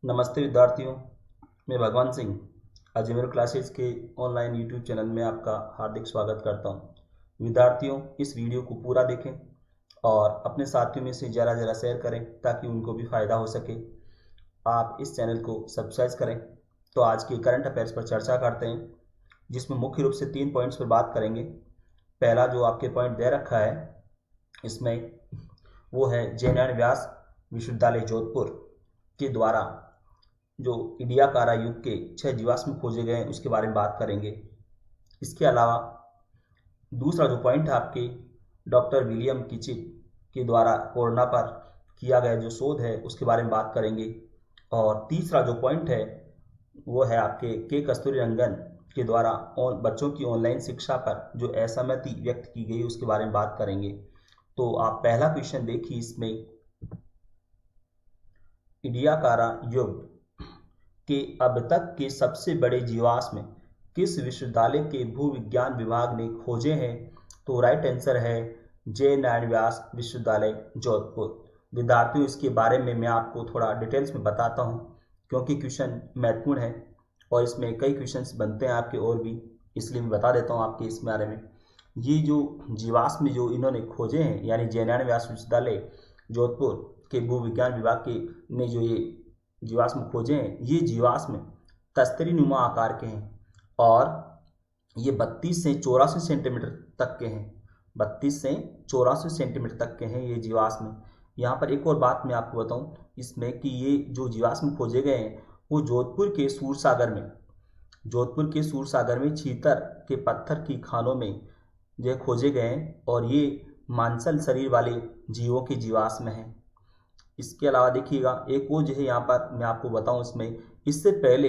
नमस्ते विद्यार्थियों, मैं भगवान सिंह अजमेर क्लासेस के ऑनलाइन यूट्यूब चैनल में आपका हार्दिक स्वागत करता हूं। विद्यार्थियों, इस वीडियो को पूरा देखें और अपने साथियों में से ज़रा शेयर करें ताकि उनको भी फ़ायदा हो सके। आप इस चैनल को सब्सक्राइब करें। तो आज के करंट अफेयर्स पर चर्चा करते हैं, जिसमें मुख्य रूप से 3 पॉइंट्स पर बात करेंगे। पहला जो आपके पॉइंट दे रखा है इसमें वो है जय नारायण व्यास विश्वविद्यालय जोधपुर के द्वारा जो इंडिया कारा युग के 6 जीवाश्म खोजे गए हैं उसके बारे में बात करेंगे। इसके अलावा दूसरा जो पॉइंट है आपके डॉक्टर विलियम किचिक के द्वारा कोरोना पर किया गया जो शोध है उसके बारे में बात करेंगे। और तीसरा जो पॉइंट है वो है आपके के कस्तूरीरंगन के द्वारा बच्चों की ऑनलाइन शिक्षा पर जो असहमति व्यक्त की गई उसके बारे में बात करेंगे। तो आप पहला क्वेश्चन देखिए, इसमें इंडिया कारा युग के अब तक के सबसे बड़े जीवाश्म किस विश्वविद्यालय के भूविज्ञान विभाग ने खोजे हैं? तो राइट आंसर है जय नारायण व्यास विश्वविद्यालय जोधपुर। विद्यार्थियों, इसके बारे में मैं आपको थोड़ा डिटेल्स में बताता हूं क्योंकि क्वेश्चन महत्वपूर्ण है और इसमें कई क्वेश्चंस बनते हैं आपके और भी, इसलिए मैं बता देता हूं आपके इस बारे में। ये जो जीवाश्म जो इन्होंने खोजे हैं यानी जय नारायण व्यास विश्वविद्यालय जोधपुर के भूविज्ञान विभाग के ने जो ये जीवाश्म खोजे हैं, ये जीवाश्म तस्तरी नुमा आकार के हैं और ये 32 से 84 सेंटीमीटर तक के हैं। 32 से 84 सेंटीमीटर तक के हैं ये जीवाश्म। यहाँ पर एक और बात मैं आपको बताऊं इसमें कि ये जो जीवाश्म खोजे गए हैं वो जोधपुर के सूरसागर में छीतर के पत्थर की खानों में जो खोजे गए हैं और ये मांसल शरीर वाले जीवों के जीवाश्म हैं। इसके अलावा देखिएगा एक वो जो है यहाँ पर मैं आपको बताऊं इसमें, इससे पहले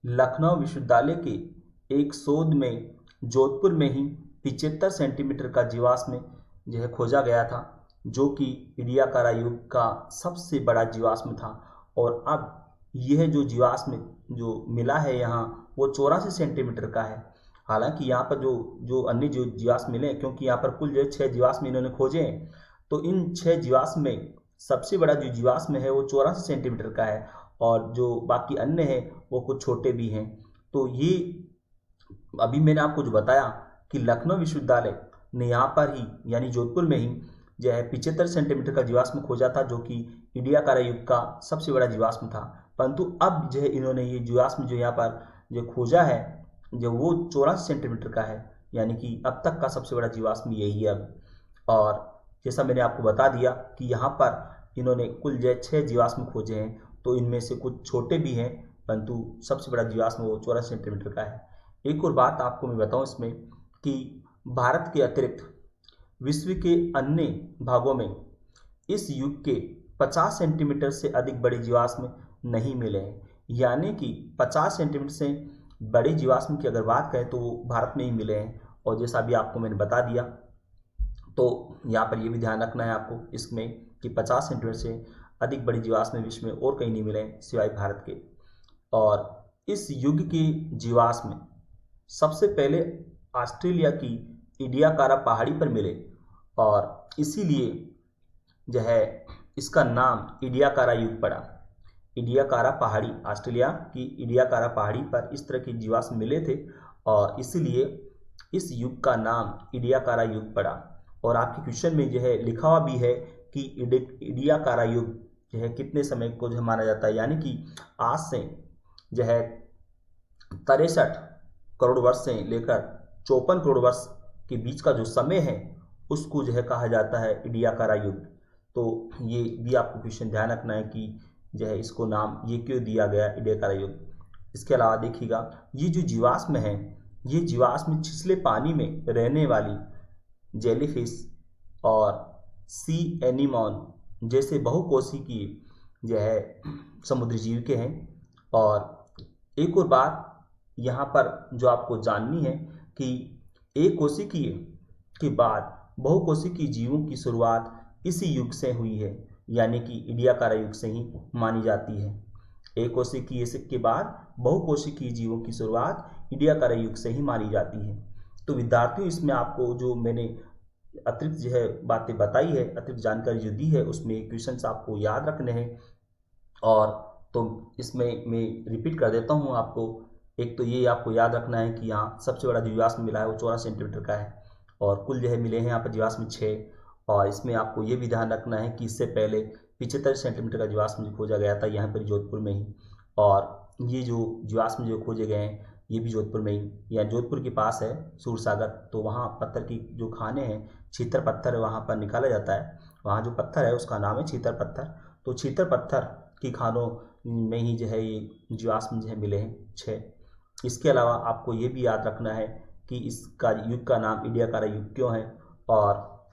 लखनऊ विश्वविद्यालय के एक शोध में जोधपुर में ही 75 सेंटीमीटर का जीवाश्म जो है खोजा गया था, जो कि इंडिया कारा युग का सबसे बड़ा जीवाश्म था। और अब यह जो जीवाश्म जो मिला है यहाँ वो 84 सेंटीमीटर का है। हालांकि यहाँ पर जो अन्य जो जीवाश्म मिले हैं, क्योंकि यहाँ पर कुल जो 6 जीवाश्म इन्होंने खोजे हैं, तो इन 6 जीवाश्म में सबसे बड़ा जो जीवाश्म है वो 84 सेंटीमीटर का है और जो बाकी अन्य है वो कुछ छोटे भी हैं। तो ये अभी मैंने आपको जो बताया कि लखनऊ विश्वविद्यालय ने यहाँ पर ही यानी जोधपुर में ही जो है 75 सेंटीमीटर का जीवाश्म खोजा था, जो कि इंडिया कारा युग का सबसे बड़ा जीवाश्म था। परंतु अब जो है इन्होंने ये जीवाश्म जो यहाँ पर जो खोजा है जो वो 84 सेंटीमीटर का है, यानी कि अब तक का सबसे बड़ा जीवाश्म यही है अब। और जैसा मैंने आपको बता दिया कि यहाँ पर इन्होंने कुल जो 6 जीवाश्म खोजे हैं, तो इनमें से कुछ छोटे भी हैं परंतु सबसे बड़ा जीवाश्म वो 84 सेंटीमीटर का है। एक और बात आपको मैं बताऊं इसमें कि भारत के अतिरिक्त विश्व के अन्य भागों में इस युग के 50 सेंटीमीटर से अधिक बड़े जीवाश्म नहीं मिले हैं, यानी कि 50 सेंटीमीटर से बड़े जीवाश्म की अगर बात करें तो वो भारत में ही मिले हैं। और जैसा भी आपको मैंने बता दिया, तो यहाँ पर ये भी ध्यान रखना है आपको इसमें कि 50 सेंटीमीटर से अधिक बड़ी जीवाश्म विश्व में और कहीं नहीं मिले सिवाय भारत के। और इस युग के जीवाश्म सबसे पहले ऑस्ट्रेलिया की इडियाकारा पहाड़ी पर मिले और इसीलिए जो है इसका नाम इडियाकारा युग पड़ा। इडियाकारा पहाड़ी, ऑस्ट्रेलिया की इडियाकारा पहाड़ी पर इस तरह के जीवाश्म मिले थे और इसीलिए इस युग का नाम इडियाकारा युग पड़ा। और आपके क्वेश्चन में जो है लिखा हुआ भी है कि इडियाकारा युग जो है कितने समय को जो माना जाता है, यानी कि आज से जो है 63 करोड़ वर्ष से लेकर 54 करोड़ वर्ष के बीच का जो समय है उसको जो है कहा जाता है इडियाकारा युग। तो ये भी आपको क्वेश्चन ध्यान रखना है कि जो है इसको नाम ये क्यों दिया गया इडियाकारा युग। इसके अलावा देखिएगा ये जो जीवाश्म है ये जीवाश्म छिछले पानी में रहने वाली जेलीफिश और सी एनीमोन जैसे बहुकोशिकीय जो है समुद्री जीव के हैं। और एक और बात यहाँ पर जो आपको जाननी है कि एक कोशिकीय के बाद बहुकोशिकीय जीवों की शुरुआत इसी युग से हुई है, यानी कि इडियाकारा युग से ही मानी जाती है। एक कोशिकीय के बाद बहुकोशिकीय जीवों की शुरुआत इडियाकारा युग से ही मानी जाती है। तो विद्यार्थियों, इसमें आपको जो मैंने अतिरिक्त जो है बातें बताई है, अतिरिक्त जानकारी जो दी है, उसमें क्वेश्चंस आपको याद रखने हैं। और तो इसमें मैं रिपीट कर देता हूँ आपको। एक तो ये आपको याद रखना है कि यहाँ सबसे बड़ा जो जीवाश्म मिला है वो 14 सेंटीमीटर का है, और कुल जो है मिले हैं यहाँ पर जीवाश्म 6। और इसमें आपको ये भी ध्यान रखना है कि इससे पहले 75 सेंटीमीटर का जीवाश्म खोजा गया था यहाँ पर जोधपुर में ही, और ये जो जीवाश्म जो खोजे गए हैं ये भी जोधपुर में ही, या जोधपुर के पास है सूरसागर। तो वहाँ पत्थर की जो खाने हैं, छीतर पत्थर वहाँ पर निकाला जाता है। वहाँ जो पत्थर है उसका नाम है छीतर पत्थर। तो छीतर पत्थर की खानों में ही जो है ये जीवाश्म जो है मिले हैं 6। इसके अलावा आपको ये भी याद रखना है कि इसका युग का नाम इडियाकारा युग क्यों है। और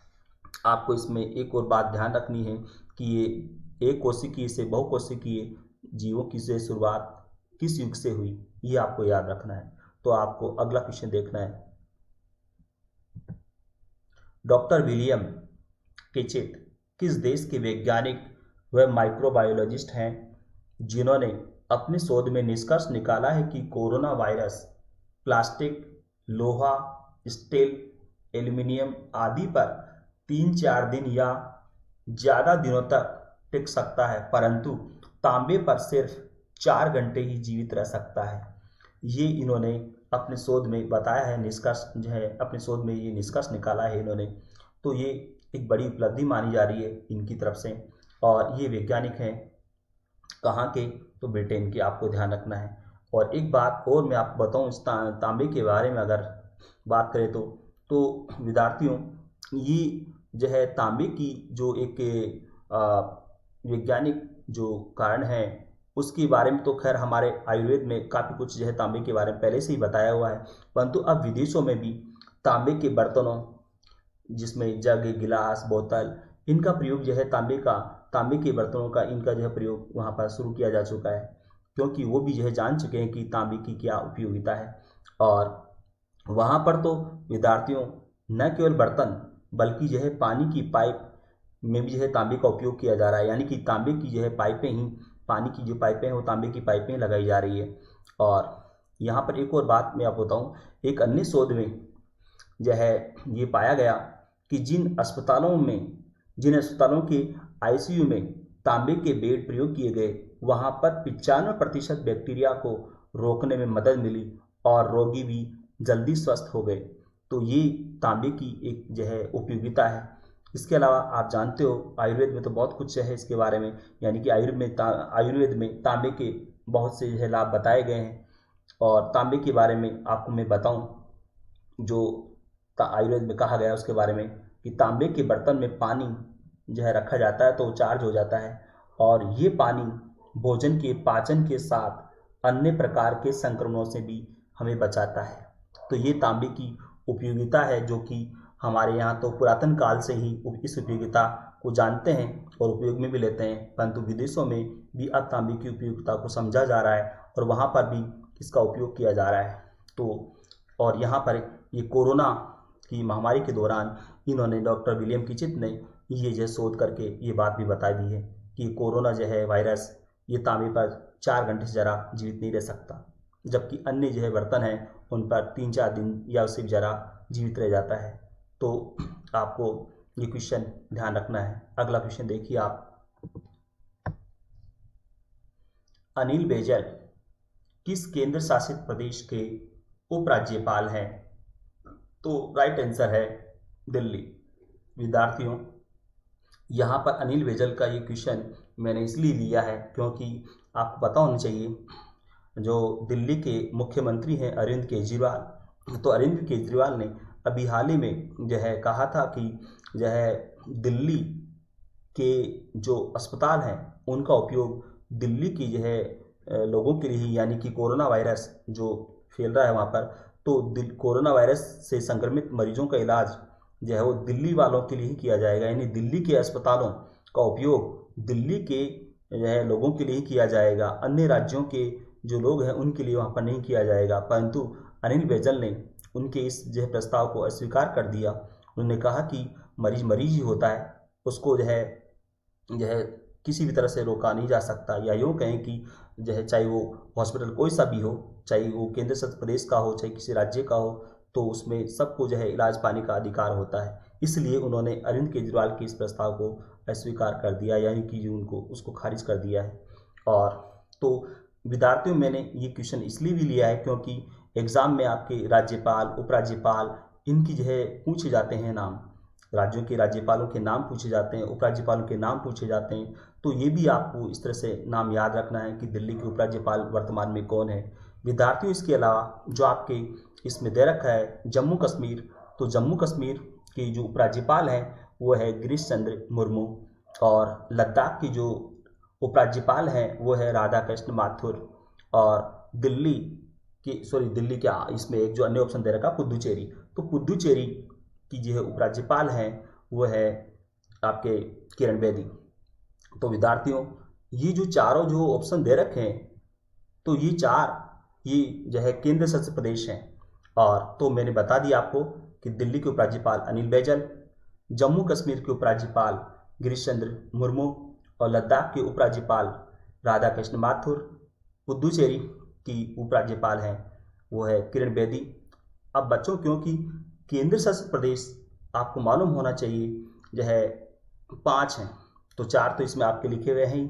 आपको इसमें एक और बात ध्यान रखनी है कि ये एक कोशिकीय से बहुकोशिकीय जीवों की से शुरुआत किस युग से हुई, ये आपको याद रखना है। तो आपको अगला क्वेश्चन देखना है। डॉक्टर विलियम किचिथ किस देश के वैज्ञानिक व माइक्रोबायोलॉजिस्ट हैं जिन्होंने अपने शोध में निष्कर्ष निकाला है कि कोरोना वायरस प्लास्टिक, लोहा, स्टील, एल्युमिनियम आदि पर 3-4 दिन या ज़्यादा दिनों तक टिक सकता है, परंतु तांबे पर सिर्फ 4 घंटे ही जीवित रह सकता है। ये इन्होंने अपने शोध में बताया है, निष्कर्ष जो है अपने शोध में ये निष्कर्ष निकाला है इन्होंने। तो ये एक बड़ी उपलब्धि मानी जा रही है इनकी तरफ से। और ये वैज्ञानिक हैं कहाँ के, तो ब्रिटेन के, आपको ध्यान रखना है। और एक बात और मैं आपको बताऊँ इस तांबे के बारे में अगर बात करें तो विद्यार्थियों ये जो है तांबे की जो एक वैज्ञानिक जो कारण है उसके बारे में तो खैर हमारे आयुर्वेद में काफ़ी कुछ जो है तांबे के बारे में पहले से ही बताया हुआ है, परंतु अब विदेशों में भी तांबे के बर्तनों जिसमें जग, गिलास, बोतल, इनका प्रयोग जो है तांबे के बर्तनों का इनका जो है प्रयोग वहाँ पर शुरू किया जा चुका है, क्योंकि वो भी जो है जान चुके हैं कि तांबे की क्या उपयोगिता है। और वहाँ पर तो विद्यार्थियों न केवल बर्तन बल्कि जो है पानी की पाइप में भी जो है तांबे का उपयोग किया जा रहा है, यानी कि तांबे की जो है पाइपें ही, पानी की जो पाइपें हैं वो तांबे की पाइपें लगाई जा रही है। और यहाँ पर एक और बात मैं आपको बताऊँ, एक अन्य शोध में जो है ये पाया गया कि जिन अस्पतालों के आईसीयू में तांबे के बेड प्रयोग किए गए वहाँ पर 95% बैक्टीरिया को रोकने में मदद मिली और रोगी भी जल्दी स्वस्थ हो गए। तो ये तांबे की एक जो है उपयोगिता है। इसके अलावा आप जानते हो आयुर्वेद में तो बहुत कुछ है इसके बारे में, यानी कि आयुर्वेद में तांबे के बहुत से जो है लाभ बताए गए हैं। और तांबे के बारे में आपको मैं बताऊं, जो आयुर्वेद में कहा गया है उसके बारे में कि तांबे के बर्तन में पानी जो है रखा जाता है तो चार्ज हो जाता है, और ये पानी भोजन के पाचन के साथ अन्य प्रकार के संक्रमणों से भी हमें बचाता है। तो ये तांबे की उपयोगिता है जो कि हमारे यहाँ तो पुरातन काल से ही इस उपयोगिता को जानते हैं और उपयोग में भी लेते हैं, परंतु विदेशों में भी अब तांबे की उपयोगिता को समझा जा रहा है और वहाँ पर भी इसका उपयोग किया जा रहा है। तो और यहाँ पर ये कोरोना की महामारी के दौरान इन्होंने डॉक्टर विलियम किचिथ ने ये जो शोध करके ये बात भी बता दी है कि कोरोना जो है वायरस ये तांबे पर 4 घंटे से ज़्यादा जीवित नहीं रह सकता, जबकि अन्य जो है बर्तन हैं उन पर 3-4 दिन या उससे भी ज़्यादा जीवित रह जाता है। तो आपको ये क्वेश्चन ध्यान रखना है। अगला क्वेश्चन देखिए आप। अनिल बैजल किस केंद्र शासित प्रदेश के उपराज्यपाल हैं? तो राइट आंसर है दिल्ली। विद्यार्थियों यहाँ पर अनिल बैजल का ये क्वेश्चन मैंने इसलिए लिया है क्योंकि आपको पता होना चाहिए जो दिल्ली के मुख्यमंत्री हैं अरविंद केजरीवाल, तो अरविंद केजरीवाल ने अभी हाल ही में जो है कहा था कि जो है दिल्ली के जो अस्पताल हैं उनका उपयोग दिल्ली की जो है लोगों के लिए ही, यानी कि कोरोना वायरस जो फैल रहा है वहाँ पर, तो कोरोना वायरस से संक्रमित मरीजों का इलाज जो है वो दिल्ली वालों के लिए ही किया जाएगा, यानी दिल्ली के अस्पतालों का उपयोग दिल्ली के जो है लोगों के लिए ही किया जाएगा, अन्य राज्यों के जो लोग हैं उनके लिए वहाँ पर नहीं किया जाएगा। परंतु अनिल बैजल ने उनके इस जो है प्रस्ताव को अस्वीकार कर दिया। उन्होंने कहा कि मरीज ही होता है, उसको जो है किसी भी तरह से रोका नहीं जा सकता, या यूँ कहें कि जो है चाहे वो हॉस्पिटल कोई सा भी हो, चाहे वो केंद्र शासित प्रदेश का हो, चाहे किसी राज्य का हो, तो उसमें सबको जो है इलाज पाने का अधिकार होता है। इसलिए उन्होंने अरविंद केजरीवाल के इस प्रस्ताव को अस्वीकार कर दिया, यानी कि उनको उसको खारिज कर दिया है। और तो विद्यार्थियों, मैंने ये क्वेश्चन इसलिए भी लिया है क्योंकि एग्जाम में आपके राज्यपाल, उपराज्यपाल, इनकी जो है पूछे जाते हैं नाम, राज्यों के राज्यपालों के नाम पूछे जाते हैं, उपराज्यपालों के नाम पूछे जाते हैं। तो ये भी आपको इस तरह से नाम याद रखना है कि दिल्ली के उपराज्यपाल वर्तमान में कौन है। विद्यार्थियों, इसके अलावा जो आपके इसमें दे रखा है जम्मू कश्मीर, तो जम्मू कश्मीर के जो उपराज्यपाल हैं वो है गिरीश चंद्र मुर्मू, और लद्दाख की जो उपराज्यपाल हैं वो है राधा कृष्ण माथुर, और दिल्ली दिल्ली क्या, इसमें एक जो अन्य ऑप्शन दे रखा पुदुचेरी, तो पुदुचेरी की जो है उपराज्यपाल हैं वो है आपके किरण बेदी। तो विद्यार्थियों, ये जो चारों जो ऑप्शन दे रखे हैं, तो ये जो है केंद्र शासित प्रदेश हैं। और तो मैंने बता दिया आपको कि दिल्ली के उपराज्यपाल अनिल बैजल, जम्मू कश्मीर के उपराज्यपाल गिरीश चंद्र मुर्मू, और लद्दाख के उपराज्यपाल राधा कृष्ण माथुर, पुदुचेरी की उपराज्यपाल हैं वो है किरण बेदी। अब बच्चों, क्योंकि केंद्र शासित प्रदेश आपको मालूम होना चाहिए जो है 5 हैं, तो 4 तो इसमें आपके लिखे हुए हैं।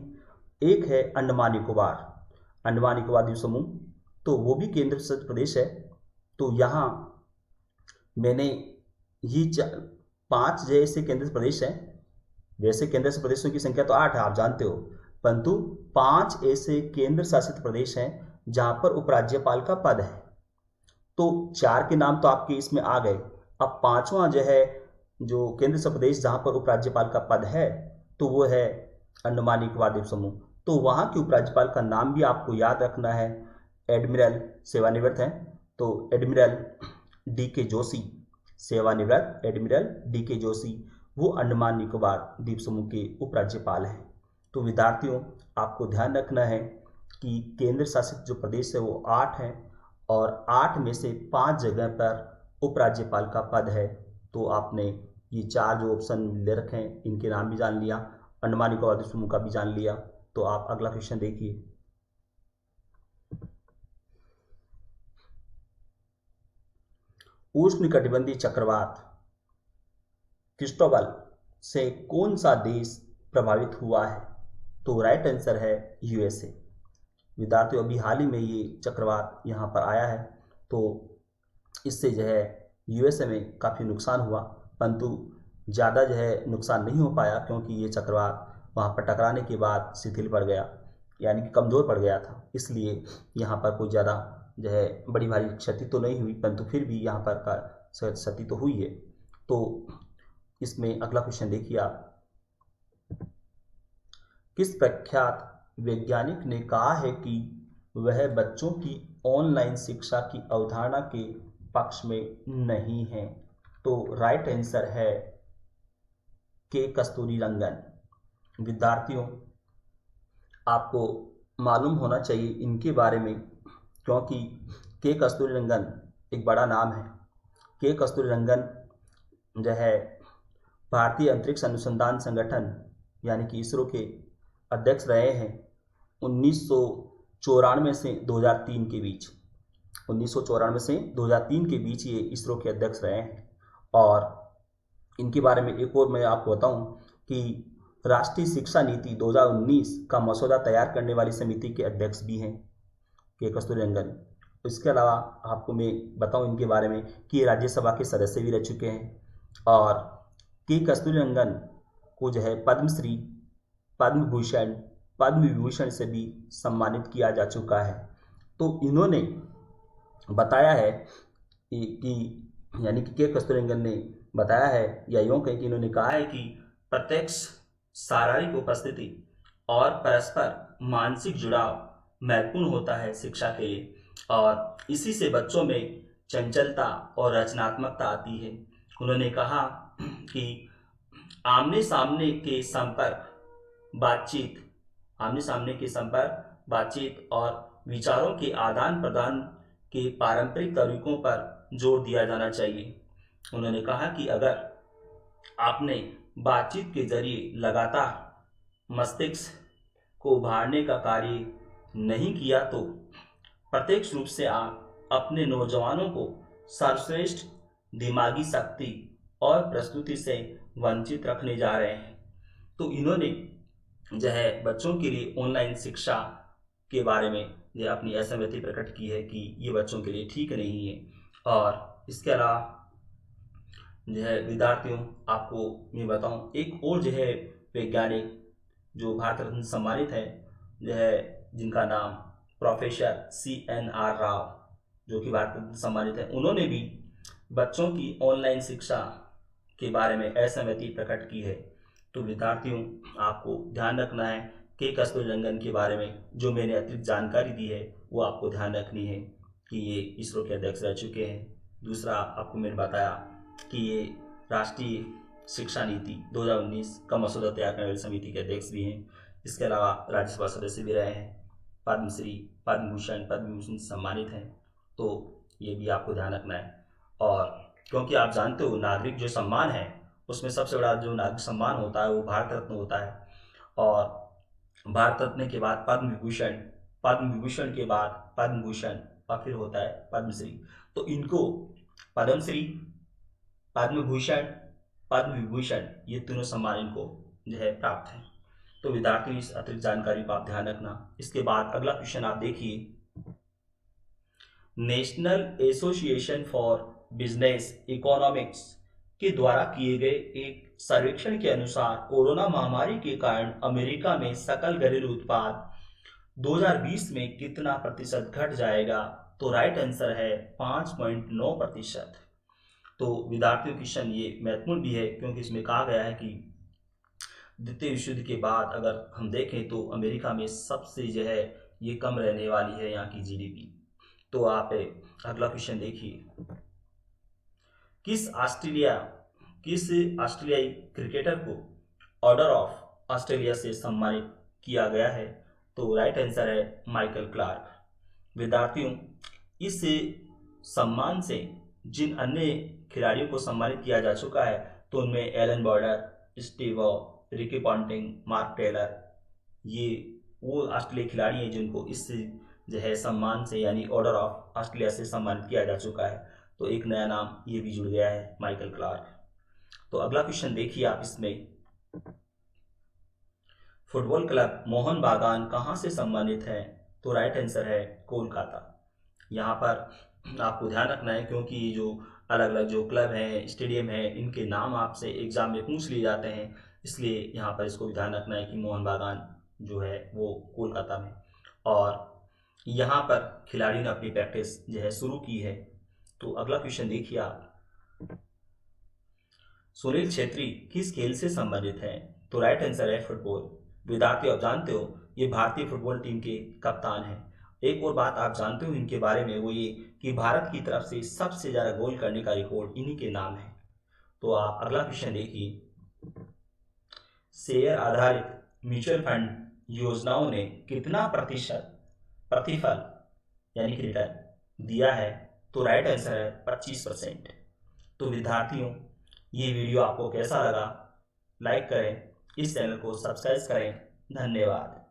एक है अंडमान निकोबार द्वीप समूह, तो वो भी केंद्र शासित प्रदेश है। तो यहाँ मैंने ये 5 जैसे केंद्र प्रदेश हैं, वैसे केंद्र शासित प्रदेशों की संख्या तो 8 है, आप जानते हो, परंतु 5 ऐसे केंद्र शासित प्रदेश हैं जहाँ पर उपराज्यपाल का पद है। तो 4 के नाम तो आपके इसमें आ गए। अब 5वां जो है जो केंद्र शासित प्रदेश जहाँ पर उपराज्यपाल का पद है, तो वो है अंडमान निकोबार द्वीप समूह। तो वहाँ के उपराज्यपाल का नाम भी आपको याद रखना है। एडमिरल सेवानिवृत्त हैं, तो एडमिरल डी के जोशी, सेवानिवृत्त एडमिरल डी के जोशी, वो अंडमान निकोबार द्वीप समूह के उपराज्यपाल हैं। तो विद्यार्थियों, आपको ध्यान रखना है कि केंद्र शासित जो प्रदेश है वो 8 हैं, और 8 में से 5 जगह पर उपराज्यपाल का पद है। तो आपने ये 4 जो ऑप्शन ले रखे हैं इनके नाम भी जान लिया, अंडमान निकोबार द्वीप समूह का भी जान लिया। तो आप अगला क्वेश्चन देखिए। उष्णकटिबंधीय चक्रवात क्रिस्टोबल से कौन सा देश प्रभावित हुआ है? तो राइट आंसर है यूएसए। विद्यार्थियों, अभी हाल ही में ये चक्रवात यहाँ पर आया है, तो इससे जो है यूएसए में काफ़ी नुकसान हुआ, परंतु ज़्यादा जो है नुकसान नहीं हो पाया क्योंकि ये चक्रवात वहाँ पर टकराने के बाद शिथिल पड़ गया, यानी कि कमज़ोर पड़ गया था। इसलिए यहाँ पर कोई ज़्यादा जो है बड़ी भारी क्षति तो नहीं हुई, परंतु फिर भी यहाँ पर का क्षति तो हुई है। तो इसमें अगला क्वेश्चन देखिए आप। किस प्रख्यात वैज्ञानिक ने कहा है कि वह बच्चों की ऑनलाइन शिक्षा की अवधारणा के पक्ष में नहीं है? तो राइट आंसर है के कस्तूरीरंगन। विद्यार्थियों, आपको मालूम होना चाहिए इनके बारे में, क्योंकि के कस्तूरीरंगन एक बड़ा नाम है। के कस्तूरीरंगन जो है भारतीय अंतरिक्ष अनुसंधान संगठन यानी कि इसरो के अध्यक्ष रहे हैं 1994 से 2003 के बीच। 1994 से 2003 के बीच ये इसरो के अध्यक्ष रहे हैं। और इनके बारे में एक और मैं आपको बताऊं कि राष्ट्रीय शिक्षा नीति 2019 का मसौदा तैयार करने वाली समिति के अध्यक्ष भी हैं के कस्तूरीरंगन। इसके अलावा आपको मैं बताऊं इनके बारे में कि ये राज्यसभा के सदस्य भी रह चुके हैं, और के कस्तूरीरंगन को जो है पद्मश्री, पद्म भूषण, पद्म विभूषण से भी सम्मानित किया जा चुका है। तो इन्होंने बताया है कि यानी कि के कस्तूरीरंगन ने बताया है, या यूँ कहें कि इन्होंने कहा है कि प्रत्यक्ष शारीरिक उपस्थिति और परस्पर मानसिक जुड़ाव महत्वपूर्ण होता है शिक्षा के लिए, और इसी से बच्चों में चंचलता और रचनात्मकता आती है। उन्होंने कहा कि आमने सामने के संपर्क बातचीत और विचारों के आदान प्रदान के पारंपरिक तरीकों पर जोर दिया जाना चाहिए। उन्होंने कहा कि अगर आपने बातचीत के जरिए लगातार मस्तिष्क को उभारने का कार्य नहीं किया तो प्रत्यक्ष रूप से आप अपने नौजवानों को सर्वश्रेष्ठ दिमागी शक्ति और प्रस्तुति से वंचित रखने जा रहे हैं। तो इन्होंने जो है बच्चों के लिए ऑनलाइन शिक्षा के बारे में जो अपनी असहमति प्रकट की है कि ये बच्चों के लिए ठीक नहीं है। और इसके अलावा जो है विद्यार्थियों, आपको मैं बताऊं, एक और जो है वैज्ञानिक जो भारत रत्न सम्मानित है, जो है जिनका नाम प्रोफेसर CNR राव, जो कि भारत रत्न सम्मानित है, उन्होंने भी बच्चों की ऑनलाइन शिक्षा के बारे में असहमति प्रकट की है। तो विद्यार्थियों, आपको ध्यान रखना है के कस्तूरीरंगन के बारे में जो मैंने अतिरिक्त जानकारी दी है वो आपको ध्यान रखनी है कि ये इसरो के अध्यक्ष रह चुके हैं। दूसरा, आपको मैंने बताया कि ये राष्ट्रीय शिक्षा नीति 2019 का मसौदा तैयार करने वाली समिति के अध्यक्ष भी हैं। इसके अलावा राज्यसभा सदस्य भी रहे हैं, पद्मश्री, पद्म भूषण, पद्म भूषण से सम्मानित हैं। तो ये भी आपको ध्यान रखना है। और क्योंकि आप जानते हो नागरिक जो सम्मान है उसमें सबसे बड़ा जो नागरिक सम्मान होता है वो भारत रत्न होता है। और भारत रत्न के बाद पद्म विभूषण, पद्म विभूषण के बाद पद्म भूषण और फिर होता है पद्मश्री। तो इनको पद्मश्री, पद्म भूषण, पद्म विभूषण, ये तीनों सम्मान इनको जो है प्राप्त है। तो विद्यार्थियों, इस अतिरिक्त जानकारी को आप ध्यान रखना। इसके बाद अगला क्वेश्चन आप देखिए, national association for business economics के द्वारा किए गए एक सर्वेक्षण के अनुसार कोरोना महामारी के कारण अमेरिका में सकल घरेलू उत्पाद 2020 में कितना प्रतिशत घट जाएगा? तो राइट आंसर है 5.9%। तो विद्यार्थियों क्वेश्चन ये महत्वपूर्ण भी है क्योंकि इसमें कहा गया है कि द्वितीय विश्व युद्ध के बाद अगर हम देखें तो अमेरिका में सबसे जो है ये कम रहने वाली है यहाँ की GDP। तो आप अगला क्वेश्चन देखिए, किस ऑस्ट्रेलियाई क्रिकेटर को ऑर्डर ऑफ ऑस्ट्रेलिया से सम्मानित किया गया है? तो राइट आंसर है माइकल क्लार्क। विद्यार्थियों, इस सम्मान से जिन अन्य खिलाड़ियों को सम्मानित किया जा चुका है तो उनमें Allan Border, Steve Waugh, Ricky Ponting, Mark Taylor, ये वो ऑस्ट्रेलियाई खिलाड़ी हैं जिनको इस जो है सम्मान से यानी ऑर्डर ऑफ ऑस्ट्रेलिया से सम्मानित किया जा चुका है। तो एक नया नाम ये भी जुड़ गया है, माइकल क्लार्क। तो अगला क्वेश्चन देखिए आप इसमें, फुटबॉल क्लब मोहन बागान कहाँ से सम्मानित है? तो राइट आंसर है कोलकाता। यहाँ पर आपको ध्यान रखना है क्योंकि जो अलग अलग जो क्लब हैं, स्टेडियम हैं, इनके नाम आपसे एग्जाम में पूछ लिए जाते हैं, इसलिए यहाँ पर इसको भी ध्यान रखना है कि मोहन बागान जो है वो कोलकाता में। और यहाँ पर खिलाड़ियों ने अपनी प्रैक्टिस जो है शुरू की है। तो अगला क्वेश्चन देखिए आप, सुनील छेत्री किस खेल से संबंधित है? तो राइट आंसर है फुटबॉल। विद्यार्थियों, आप जानते हो ये भारतीय फुटबॉल टीम के कप्तान हैं। एक और बात आप जानते हो इनके बारे में, वो ये कि भारत की तरफ से सबसे ज़्यादा गोल करने का रिकॉर्ड इन्हीं के नाम है। तो आप अगला क्वेश्चन देखिए, शेयर आधारित म्यूचुअल फंड योजनाओं ने कितना प्रतिशत प्रतिफल यानी कि रिटर्न दिया है? तो राइट आंसर है 25%। तो विद्यार्थियों, ये वीडियो आपको कैसा लगा? लाइक करें, इस चैनल को सब्सक्राइब करें। धन्यवाद।